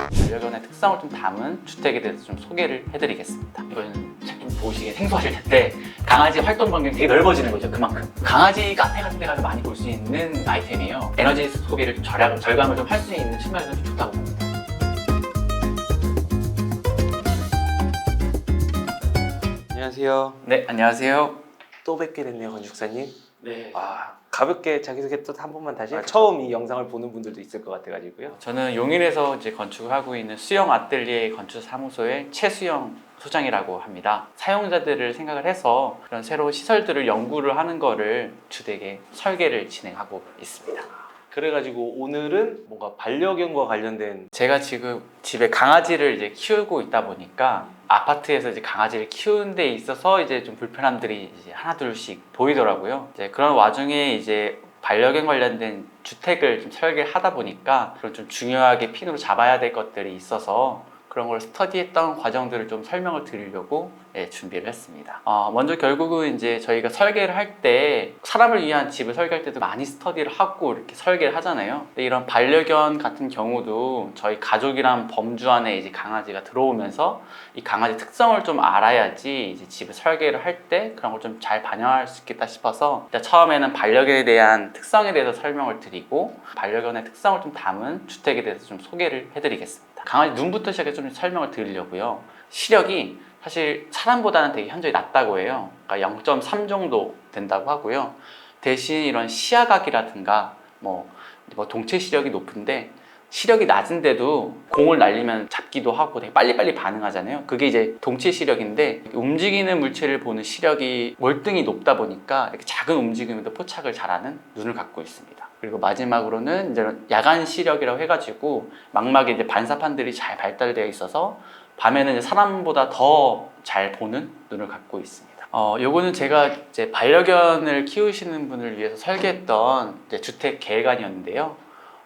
반려견의 특성을 좀 담은 주택에 대해서 좀 소개를 해드리겠습니다. 이거는 보시기에 생소하실 텐데 강아지 활동 반경이 되게 넓어지는 거죠. 그만큼 강아지 카페 같은 데 가서 많이 볼 수 있는 아이템이에요. 에너지 소비를 좀 절감을 좀 할 수 있는 측면에서 좀 좋다고 봅니다. 안녕하세요. 네, 안녕하세요. 또 뵙게 됐네요, 건축사님. 네. 가볍게 자기소개 또 한 번만 다시. 처음 이 영상을 보는 분들도 있을 것 같아가지고요. 저는 용인에서 이제 건축을 하고 있는 수영 아뜰리에 건축사무소의 최수영 소장이라고 합니다. 사용자들을 생각을 해서 그런 새로운 시설들을 연구를 하는 거를 주택에 설계를 진행하고 있습니다. 그래가지고 오늘은 뭔가 반려견과 관련된 제가 지금 집에 강아지를 이제 키우고 있다 보니까 아파트에서 이제 강아지를 키우는 데 있어서 이제 좀 불편함들이 이제 하나둘씩 보이더라고요. 이제 그런 와중에 이제 반려견 관련된 주택을 좀 설계를 하다 보니까 그런 좀 중요하게 핀으로 잡아야 될 것들이 있어서 그런 걸 스터디했던 과정들을 좀 설명을 드리려고 준비를 했습니다. 먼저 결국은 이제 저희가 설계를 할 때 사람을 위한 집을 설계할 때도 많이 스터디를 하고 이렇게 설계를 하잖아요. 근데 이런 반려견 같은 경우도 저희 가족이란 범주 안에 이제 강아지가 들어오면서 이 강아지 특성을 좀 알아야지 이제 집을 설계를 할 때 그런 걸 좀 잘 반영할 수 있겠다 싶어서 일단 처음에는 반려견에 대한 특성에 대해서 설명을 드리고 반려견의 특성을 좀 담은 주택에 대해서 좀 소개를 해드리겠습니다. 강아지 눈부터 시작해서 좀 설명을 드리려고요. 시력이 사실 사람보다는 되게 현저히 낮다고 해요. 그러니까 0.3 정도 된다고 하고요. 대신 이런 시야각이라든가 뭐 동체 시력이 높은데 시력이 낮은데도 공을 날리면 잡기도 하고 되게 빨리빨리 반응하잖아요. 그게 이제 동체 시력인데 움직이는 물체를 보는 시력이 월등히 높다 보니까 이렇게 작은 움직임에도 포착을 잘하는 눈을 갖고 있습니다. 그리고 마지막으로는 이제 야간 시력이라고 해가지고 망막에 이제 반사판들이 잘 발달되어 있어서 밤에는 이제 사람보다 더 잘 보는 눈을 갖고 있습니다. 요거는 제가 이제 반려견을 키우시는 분을 위해서 설계했던 이제 주택 계획안이었는데요.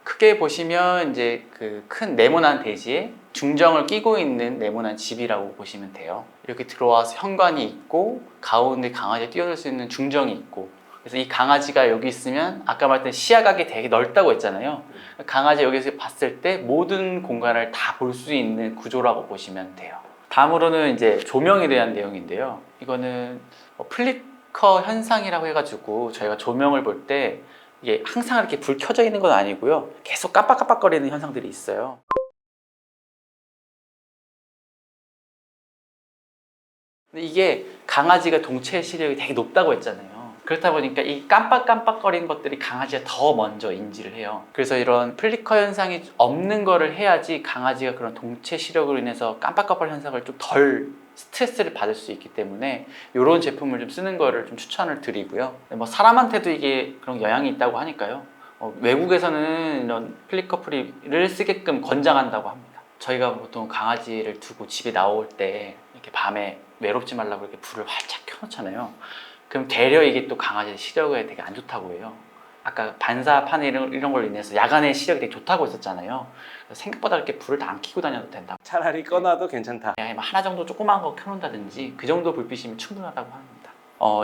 크게 보시면 이제 그 큰 네모난 대지에 중정을 끼고 있는 네모난 집이라고 보시면 돼요. 이렇게 들어와서 현관이 있고 가운데 강아지 뛰어들 수 있는 중정이 있고, 그래서 이 강아지가 여기 있으면 아까 말했던 시야각이 되게 넓다고 했잖아요. 강아지 여기서 봤을 때 모든 공간을 다 볼 수 있는 구조라고 보시면 돼요. 다음으로는 이제 조명에 대한 내용인데요. 이거는 플리커 현상이라고 해가지고 저희가 조명을 볼 때 이게 항상 이렇게 불 켜져 있는 건 아니고요. 계속 깜빡깜빡거리는 현상들이 있어요. 근데 이게 강아지가 동체 시력이 되게 높다고 했잖아요. 그렇다 보니까 이 깜빡깜빡거리는 것들이 강아지가 더 먼저 인지를 해요. 그래서 이런 플리커 현상이 없는 거를 해야지 강아지가 그런 동체 시력으로 인해서 깜빡깜빡 현상을 좀 덜 스트레스를 받을 수 있기 때문에 이런 제품을 좀 쓰는 거를 좀 추천을 드리고요. 뭐 사람한테도 이게 그런 영향이 있다고 하니까요. 외국에서는 이런 플리커 프리를 쓰게끔 권장한다고 합니다. 저희가 보통 강아지를 두고 집에 나올 때 이렇게 밤에 외롭지 말라고 이렇게 불을 활짝 켜놓잖아요. 그럼 되려 이게 또 강아지 시력에 되게 안 좋다고 해요. 아까 반사판 이런 걸로 인해서 야간에 시력이 되게 좋다고 했었잖아요. 생각보다 이렇게 불을 다 안 켜고 다녀도 된다. 차라리 꺼놔도 괜찮다. 그냥 하나 정도 조그만 거 켜놓는다든지 그 정도 불빛이면 충분하다고 합니다.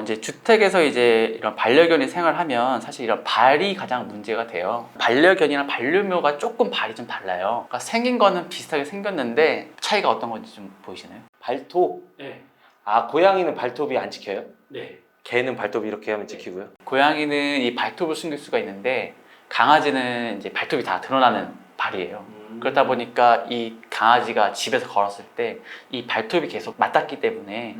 이제 주택에서 이제 이런 반려견이 생활하면 사실 이런 발이 가장 문제가 돼요. 반려견이랑 반려묘가 조금 발이 좀 달라요. 그러니까 생긴 거는 비슷하게 생겼는데 차이가 어떤 건지 좀 보이시나요? 발톱. 네. 고양이는 발톱이 안 지켜요? 네. 개는 발톱이 이렇게 하면 지키고요. 고양이는 이 발톱을 숨길 수가 있는데 강아지는 이제 발톱이 다 드러나는 발이에요. 그렇다 보니까 이 강아지가 집에서 걸었을 때 이 발톱이 계속 맞닿기 때문에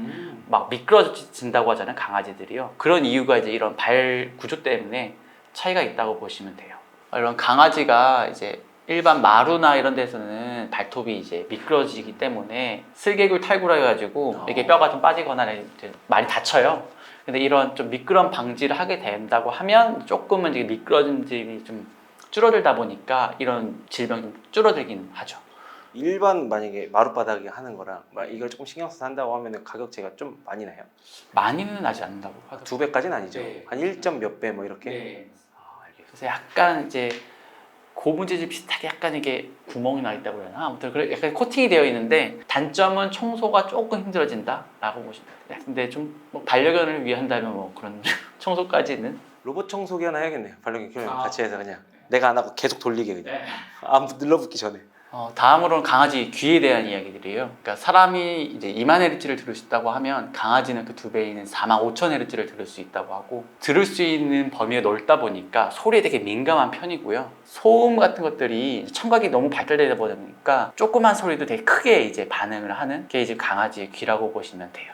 막 미끄러진다고 하잖아요, 강아지들이요. 그런 이유가 이제 이런 발 구조 때문에 차이가 있다고 보시면 돼요. 이런 강아지가 이제 일반 마루나 이런 데서는 발톱이 이제 미끄러지기 때문에 슬개굴 탈구라 해가지고 이게 뼈가 좀 빠지거나 이제 많이 다쳐요. 근데 이런 좀 미끄럼 방지를 하게 된다고 하면 조금은 이제 미끄러짐이 좀 줄어들다 보니까 이런 질병이 좀 줄어들긴 하죠. 일반 만약에 마룻바닥에 하는 거랑 이걸 조금 신경 써서 한다고 하면 가격 차이가 좀 많이 나요? 많이는 나지 않는다고 하더라고요. 2배까지는 아니죠? 네. 한 1점 몇 배 뭐 이렇게? 네. 알겠어요. 그래서 약간 이제 고무 재질 비슷하게 약간 이게 구멍이 나 있다고 그러나 아무튼 약간 코팅이 되어 있는데 단점은 청소가 조금 힘들어진다라고 보시면 돼요. 근데 좀 뭐 반려견을 위한다면 뭐 그런 청소까지는 로봇 청소기 하나 해야겠네요. 반려견 키우면 같이 해서 그냥. 내가 안 하고 계속 돌리게 그냥. 네. 아무도 눌러붙기 전에. 다음으로는 강아지 귀에 대한 이야기들이에요. 그러니까 사람이 이제 2만 헤르츠를 들을 수 있다고 하면 강아지는 그 2배인 4만 5천 헤르츠를 들을 수 있다고 하고, 들을 수 있는 범위가 넓다 보니까 소리에 되게 민감한 편이고요. 소음 같은 것들이 청각이 너무 발달되다 보니까 조그만 소리도 되게 크게 이제 반응을 하는 게 이제 강아지의 귀라고 보시면 돼요.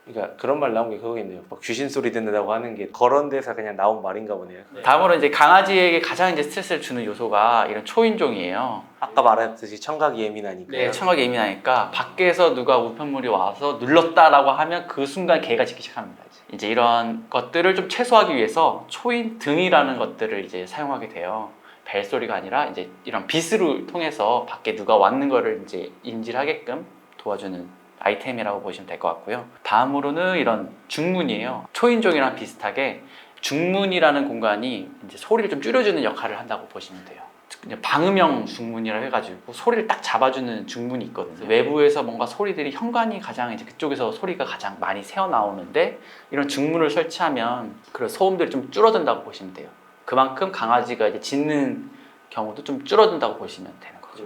그러니까 그런 말 나온 게 그거겠네요. 막 귀신 소리 듣는다고 하는 게 그런 데서 그냥 나온 말인가 보네요. 다음으로 이제 강아지에게 가장 이제 스트레스를 주는 요소가 이런 초인종이에요. 아까 말했듯이 청각이 예민하니까. 네, 청각이 예민하니까 밖에서 누가 우편물이 와서 눌렀다라고 하면 그 순간 개가 짖기 시작합니다. 이제 이런 것들을 좀 최소화하기 위해서 초인 등이라는 것들을 이제 사용하게 돼요. 벨소리가 아니라 이제 이런 빛을 통해서 밖에 누가 왔는 거를 이제 인지를 하게끔 도와주는 아이템이라고 보시면 될 것 같고요. 다음으로는 이런 중문이에요. 초인종이랑 비슷하게 중문이라는 공간이 이제 소리를 좀 줄여주는 역할을 한다고 보시면 돼요. 그냥 방음형 중문이라 해가지고 소리를 딱 잡아주는 중문이 있거든요. 외부에서 뭔가 소리들이 현관이 가장 이제 그쪽에서 소리가 가장 많이 새어 나오는데, 이런 중문을 설치하면 그런 소음들이 좀 줄어든다고 보시면 돼요. 그만큼 강아지가 이제 짖는 경우도 좀 줄어든다고 보시면 되는 거죠.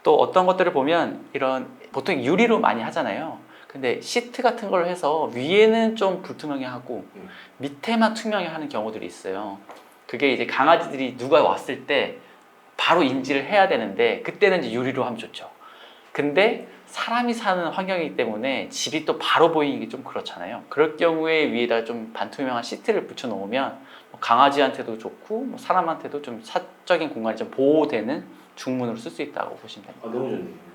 또 어떤 것들을 보면 이런 보통 유리로 많이 하잖아요. 근데 시트 같은 걸 해서 위에는 좀 불투명해 하고 밑에만 투명해 하는 경우들이 있어요. 그게 이제 강아지들이 누가 왔을 때 바로 인지를 해야 되는데, 그때는 이제 유리로 하면 좋죠. 근데 사람이 사는 환경이기 때문에 집이 또 바로 보이는 게 좀 그렇잖아요. 그럴 경우에 위에다 좀 반투명한 시트를 붙여 놓으면 강아지한테도 좋고 사람한테도 좀 사적인 공간이 좀 보호되는 중문으로 쓸 수 있다고 보시면 됩니다. 너무 좋네요.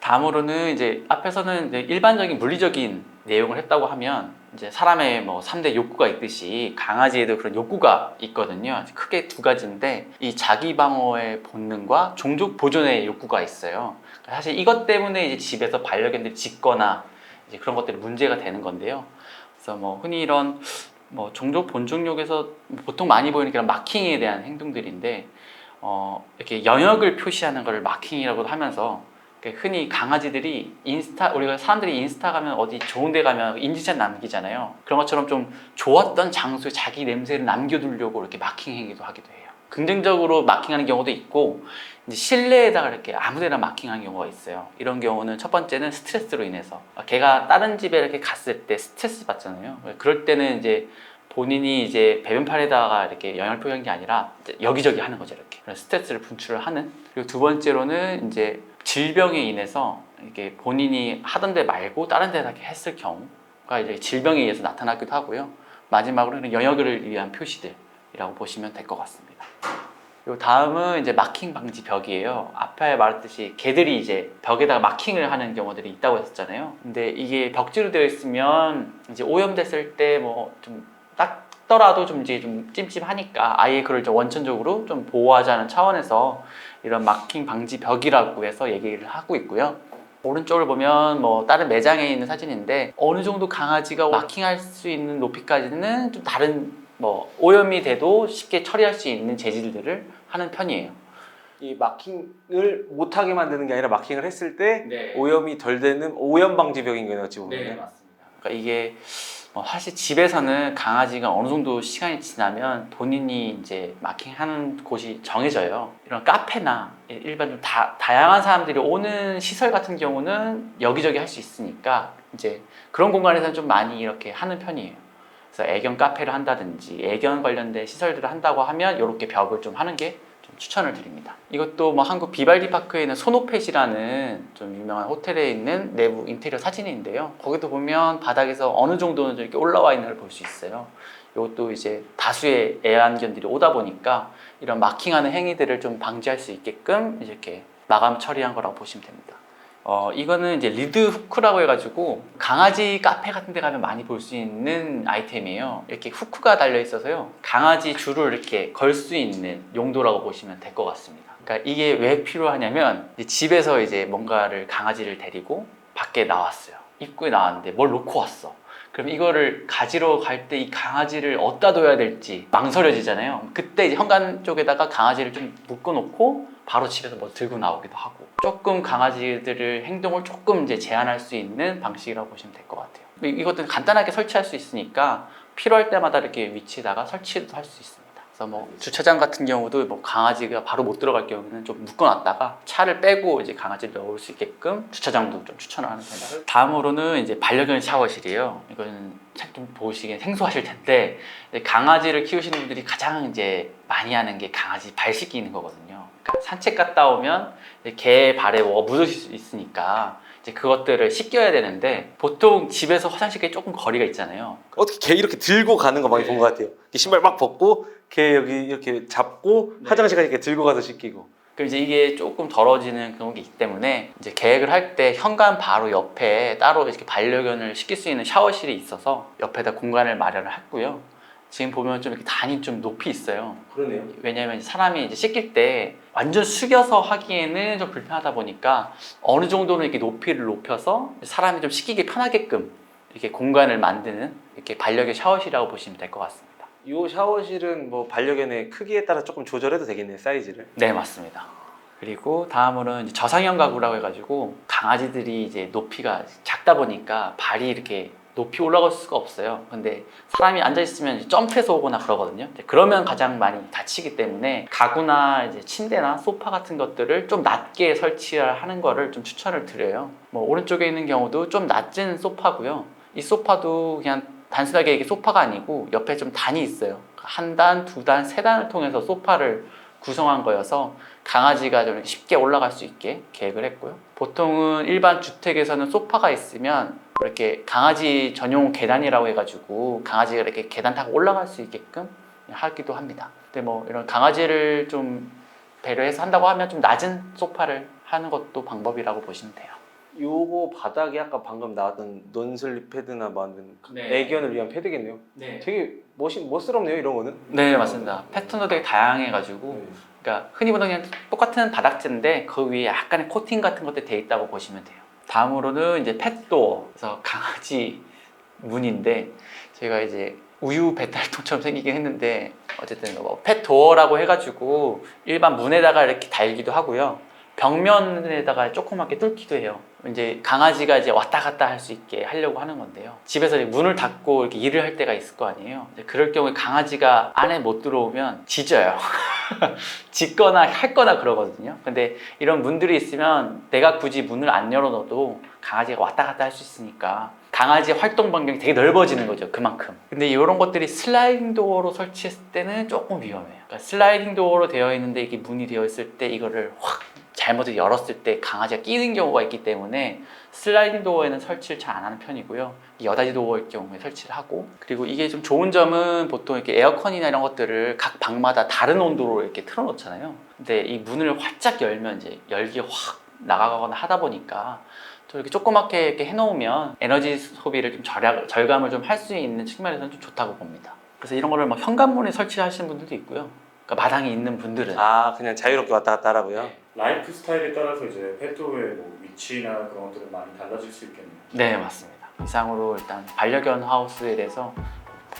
다음으로는 이제 앞에서는 이제 일반적인 물리적인 내용을 했다고 하면, 이제 사람의 뭐 3대 욕구가 있듯이 강아지에도 그런 욕구가 있거든요. 크게 두 가지인데, 이 자기 방어의 본능과 종족 보존의 욕구가 있어요. 사실 이것 때문에 이제 집에서 반려견들이 짖거나 이제 그런 것들이 문제가 되는 건데요. 그래서 뭐 흔히 이런 뭐 종족 본종욕에서 보통 많이 보이는 그런 마킹에 대한 행동들인데, 이렇게 영역을 표시하는 걸 마킹이라고도 하면서, 흔히 강아지들이 우리가 사람들이 인스타 가면 어디 좋은 데 가면 인증샷 남기잖아요. 그런 것처럼 좀 좋았던 장소에 자기 냄새를 남겨두려고 이렇게 마킹 행위도 하기도 해요. 긍정적으로 마킹하는 경우도 있고, 이제 실내에다가 이렇게 아무데나 마킹하는 경우가 있어요. 이런 경우는 첫 번째는 스트레스로 인해서, 걔가 다른 집에 이렇게 갔을 때 스트레스 받잖아요. 그럴 때는 이제 본인이 이제 배변판에다가 이렇게 영향을 표현한 게 아니라 이제 여기저기 하는 거죠. 이렇게 그런 스트레스를 분출을 하는. 그리고 두 번째로는 이제 질병에 인해서 이게 본인이 하던 데 말고 다른 데다 이렇게 했을 경우가 이제 질병에 의해서 나타나기도 하고요. 마지막으로는 영역을 위한 표시들이라고 보시면 될 것 같습니다. 그리고 다음은 이제 마킹 방지 벽이에요. 앞에 말했듯이 개들이 이제 벽에다가 마킹을 하는 경우들이 있다고 했었잖아요. 근데 이게 벽지로 되어 있으면 이제 오염됐을 때 뭐 좀 닦더라도 좀 이제 좀 찜찜하니까 아예 그걸 좀 원천적으로 좀 보호하자는 차원에서 이런 마킹 방지 벽이라고 해서 얘기를 하고 있고요. 오른쪽을 보면 뭐 다른 매장에 있는 사진인데, 어느 정도 강아지가 마킹할 수 있는 높이까지는 좀 다른 뭐 오염이 돼도 쉽게 처리할 수 있는 재질들을 하는 편이에요. 이 마킹을 못하게 만드는 게 아니라 마킹을 했을 때 네. 오염이 덜 되는 오염 방지벽인 거예요, 어찌 보면. 네, 맞습니다. 그러니까 이게 사실 집에서는 강아지가 어느 정도 시간이 지나면 본인이 이제 마킹하는 곳이 정해져요. 이런 카페나 일반 좀 다양한 사람들이 오는 시설 같은 경우는 여기저기 할 수 있으니까 이제 그런 공간에서는 좀 많이 이렇게 하는 편이에요. 그래서 애견 카페를 한다든지 애견 관련된 시설들을 한다고 하면 이렇게 벽을 좀 하는 게 좀 추천을 드립니다. 이것도 뭐 한국 비발디 파크에 있는 소노펫이라는 좀 유명한 호텔에 있는 내부 인테리어 사진인데요. 거기도 보면 바닥에서 어느 정도는 이렇게 올라와 있는 걸 볼 수 있어요. 이것도 이제 다수의 애완견들이 오다 보니까 이런 마킹하는 행위들을 좀 방지할 수 있게끔 이렇게 마감 처리한 거라고 보시면 됩니다. 이거는 이제 리드 후크라고 해가지고 강아지 카페 같은 데 가면 많이 볼 수 있는 아이템이에요. 이렇게 후크가 달려 있어서요, 강아지 줄을 이렇게 걸 수 있는 용도라고 보시면 될 것 같습니다. 그러니까 이게 왜 필요하냐면, 집에서 이제 뭔가를 강아지를 데리고 밖에 나왔어요. 입구에 나왔는데 뭘 놓고 왔어. 그럼 이거를 가지러 갈 때 이 강아지를 어디다 둬야 될지 망설여지잖아요. 그때 이제 현관 쪽에다가 강아지를 좀 묶어놓고 바로 집에서 뭐 들고 나오기도 하고, 조금 강아지들의 행동을 조금 이제 제한할 수 있는 방식이라고 보시면 될 것 같아요. 이것도 간단하게 설치할 수 있으니까 필요할 때마다 이렇게 위치에다가 설치도 할 수 있습니다. 그래서 뭐 주차장 같은 경우도 뭐 강아지가 바로 못 들어갈 경우에는 좀 묶어놨다가 차를 빼고 이제 강아지를 넣을 수 있게끔 주차장도 좀 추천을 하는 편이에요. 다음으로는 이제 반려견 샤워실이에요. 이거는 참 좀 보시기엔 생소하실 텐데 이제 강아지를 키우시는 분들이 가장 이제 많이 하는 게 강아지 발 씻기는 거거든요. 그러니까 산책 갔다 오면 이제 개 발에 뭐가 묻을 수 있으니까 이제 그것들을 씻겨야 되는데 보통 집에서 화장실에 조금 거리가 있잖아요. 어떻게 개 이렇게 들고 가는 거 많이 본 것 같아요. 신발 막 벗고 개 여기 이렇게 잡고 네. 화장실까지 이렇게 들고 가서 씻기고. 그럼 이제 이게 조금 덜어지는 그런 게 있기 때문에 이제 계획을 할 때 현관 바로 옆에 따로 이렇게 반려견을 시킬 수 있는 샤워실이 있어서 옆에다 공간을 마련을 했고요. 지금 보면 좀 이렇게 단이 좀 높이 있어요. 그러네요. 왜냐하면 사람이 이제 씻길 때 완전 숙여서 하기에는 좀 불편하다 보니까 어느 정도는 이렇게 높이를 높여서 사람이 좀 씻기기 편하게끔 이렇게 공간을 만드는 이렇게 반려견 샤워실이라고 보시면 될 것 같습니다. 이 샤워실은 뭐 반려견의 크기에 따라 조금 조절해도 되겠네요, 사이즈를. 네, 맞습니다. 그리고 다음으로는 이제 저상형 가구라고 해가지고 강아지들이 이제 높이가 작다 보니까 발이 이렇게 높이 올라갈 수가 없어요. 근데 사람이 앉아 있으면 점프해서 오거나 그러거든요. 그러면 가장 많이 다치기 때문에 가구나 이제 침대나 소파 같은 것들을 좀 낮게 설치하는 거를 좀 추천을 드려요. 뭐 오른쪽에 있는 경우도 좀 낮은 소파고요. 이 소파도 그냥 단순하게 이게 소파가 아니고 옆에 좀 단이 있어요. 한 단, 두 단, 세 단을 통해서 소파를 구성한 거여서 강아지가 좀 이렇게 쉽게 올라갈 수 있게 계획을 했고요. 보통은 일반 주택에서는 소파가 있으면 이렇게 강아지 전용 계단이라고 해가지고 강아지가 이렇게 계단 타고 올라갈 수 있게끔 하기도 합니다. 근데 뭐 이런 강아지를 좀 배려해서 한다고 하면 좀 낮은 소파를 하는 것도 방법이라고 보시면 돼요. 요거 바닥에 아까 방금 나왔던 논슬립 패드나 뭐 네. 애견을 위한 패드겠네요. 네. 되게 멋스럽네요, 이런 거는. 네, 맞습니다. 패턴도 되게 다양해가지고 그러니까 흔히 보는 그냥 똑같은 바닥재인데 그 위에 약간의 코팅 같은 것들이 돼 있다고 보시면 돼요. 다음으로는 이제 펫도어, 그래서 강아지 문인데 저희가 이제 우유 배달통처럼 생기긴 했는데 어쨌든 뭐 펫도어라고 해가지고 일반 문에다가 이렇게 달기도 하고요. 벽면에다가 조그맣게 뚫기도 해요. 이제 강아지가 이제 왔다 갔다 할 수 있게 하려고 하는 건데요. 집에서 이제 문을 닫고 이렇게 일을 할 때가 있을 거 아니에요. 이제 그럴 경우에 강아지가 안에 못 들어오면 짖어요. 짖거나 핥거나 그러거든요. 근데 이런 문들이 있으면 내가 굳이 문을 안 열어놔도 강아지가 왔다 갔다 할 수 있으니까 강아지 활동 반경이 되게 넓어지는 거죠, 그만큼. 근데 이런 것들이 슬라이딩 도어로 설치했을 때는 조금 위험해요. 그러니까 슬라이딩 도어로 되어 있는데 이게 문이 되어 있을 때 이거를 확 잘못 열었을 때 강아지가 끼는 경우가 있기 때문에 슬라이딩 도어에는 설치를 잘 안 하는 편이고요. 여닫이 도어일 경우에 설치를 하고, 그리고 이게 좀 좋은 점은 보통 이렇게 에어컨이나 이런 것들을 각 방마다 다른 온도로 이렇게 틀어 놓잖아요. 근데 이 문을 활짝 열면 이제 열기 확 나가거나 하다 보니까 또 이렇게 조그맣게 이렇게 해놓으면 에너지 소비를 좀 절감을 좀 할 수 있는 측면에서는 좀 좋다고 봅니다. 그래서 이런 거를 막 현관문에 설치하시는 분들도 있고요. 그러니까 마당에 있는 분들은 그냥 자유롭게 왔다 갔다 하라고요? 라이프 스타일에 따라서 이제 펫도어의 뭐 위치나 그런 것들은 많이 달라질 수 있겠네요. 네, 맞습니다. 이상으로 일단 반려견 하우스에 대해서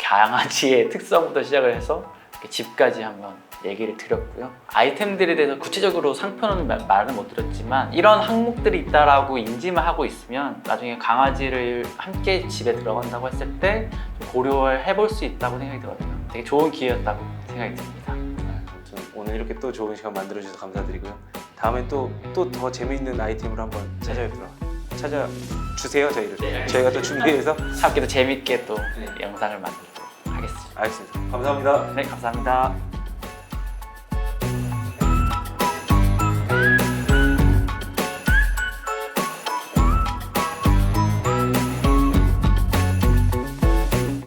강아지의 특성부터 시작을 해서 이렇게 집까지 한번 얘기를 드렸고요. 아이템들에 대해서 구체적으로 상표는 말은 못 드렸지만 이런 항목들이 있다라고 인지만 하고 있으면 나중에 강아지를 함께 집에 들어간다고 했을 때 좀 고려를 해볼 수 있다고 생각이 들거든요. 되게 좋은 기회였다고 생각이 듭니다. 오늘 이렇게 또 좋은 시간 만들어주셔서 감사드리고요. 다음에 또 더 재미있는 아이템으로 한번 찾아주세요, 저희를. 네, 저희가 또 준비해서. 함께 또 재밌게 또 영상을 만들도록 하겠습니다. 알겠습니다. 감사합니다. 네, 감사합니다.